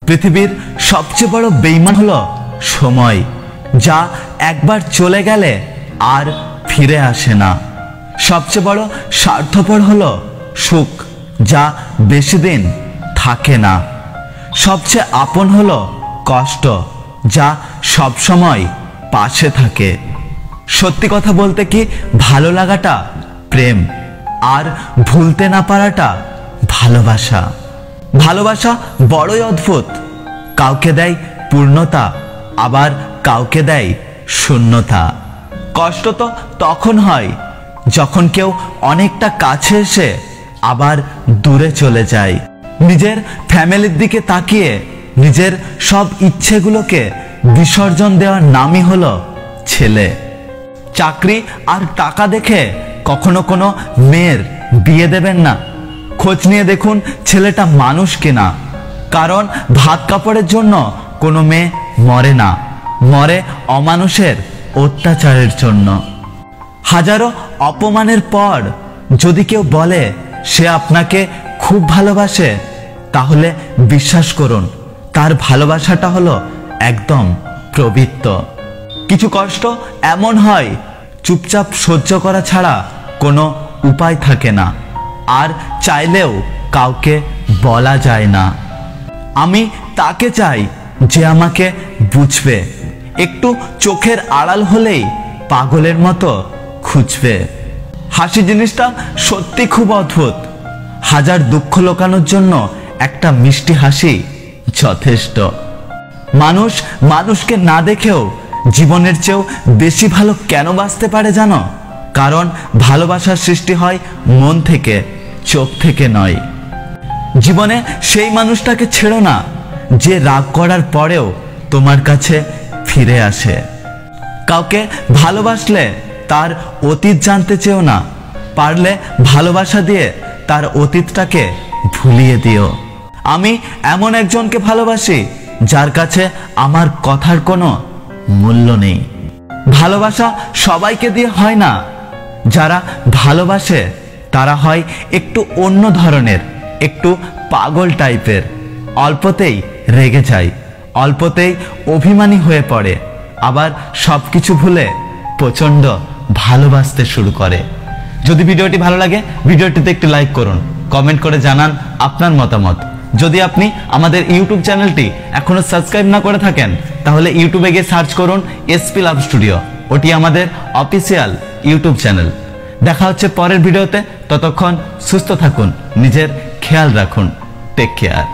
পৃথিবীর সবচেয়ে বড় বেঈমান হলো সময়, যা একবার চলে গেলে আর ফিরে আসে না। সবচেয়ে বড় স্বার্থপর হলো সুখ, যা বেশি দিন থাকে না। সবচেয়ে আপন হলো কষ্ট, যা সবসময় পাশে থাকে। সত্যি কথা বলতে কি, ভালো লাগাটা প্রেম, আর ভুলতে না পারাটা ভালোবাসা। ভালোবাসা বড়ই অদ্ভুত, কাউকে দেয় পূর্ণতা, আবার কাউকে দেয় শূন্যতা। কষ্ট তো তখন হয় যখন কেউ অনেকটা কাছে এসে আবার দূরে চলে যায়। নিজের ফ্যামিলির দিকে তাকিয়ে নিজের সব ইচ্ছেগুলোকে বিসর্জন দেওয়ার নামই হলো ছেলে। চাকরি আর টাকা দেখে কখনো কোনো মেয়ের বিয়ে দেবেন না। খোঁজ নিয়ে দেখুন ছেলেটা মানুষ কিনা, কারণ ভাত কাপড়ের জন্য কোনো মেয়ে মরে না, মরে অমানুষের অত্যাচারের জন্য। হাজারো অপমানের পর যদি কেউ বলে সে আপনাকে খুব ভালোবাসে, তাহলে বিশ্বাস করুন তার ভালোবাসাটা হলো একদম পবিত্র। কিছু কষ্ট এমন হয় চুপচাপ সহ্য করা ছাড়া কোনো উপায় থাকে না, আর চাইলেও কাউকে বলা যায় না। আমি তাকে চাই যে আমাকে বুঝবে, একটু চোখের আড়াল হলেই পাগলের মতো খুঁজবে। হাসি জিনিসটা সত্যি খুব অদ্ভুত। হাজার দুঃখ লোকানোর জন্য একটা মিষ্টি হাসি যথেষ্ট। মানুষ মানুষকে না দেখেও জীবনের চেয়েও বেশি ভালো কেন বাঁচতে পারে জানো? কারণ ভালোবাসার সৃষ্টি হয় মন থেকে, চোখ থেকে নয়। জীবনে সেই মানুষটাকে ছেড়ো না যে রাগ করার পরেও তোমার কাছে ফিরে আসে। কাউকে ভালোবাসলে তার অতীত জানতে চেও না, পারলে ভালোবাসা দিয়ে তার অতীতটাকে ভুলিয়ে দিও। আমি এমন একজনকে ভালোবাসি যার কাছে আমার কথার কোনো মূল্য নেই। ভালোবাসা সবাইকে দিয়ে হয় না। যারা ভালোবাসে তারা হয় একটু অন্য ধরনের, একটু পাগল টাইপের। অল্পতেই রেগে যায়, অল্পতেই অভিমানী হয়ে পড়ে, আবার সবকিছু ভুলে প্রচণ্ড ভালোবাসতে শুরু করে। যদি ভিডিওটি ভালো লাগে ভিডিওটিতে একটু লাইক করুন, কমেন্ট করে জানান আপনার মতামত। যদি আপনি আমাদের ইউটিউব চ্যানেলটি এখনো সাবস্ক্রাইব না করে থাকেন, তাহলে ইউটিউবে গিয়ে সার্চ করুন এসপি লাভ স্টুডিও। ওটি আমাদের অফিসিয়াল ইউটিউব চ্যানেল। দেখা হচ্ছে পরের ভিডিওতে। ততক্ষণ সুস্থ থাকুন, নিজের খেয়াল রাখুন। Take care.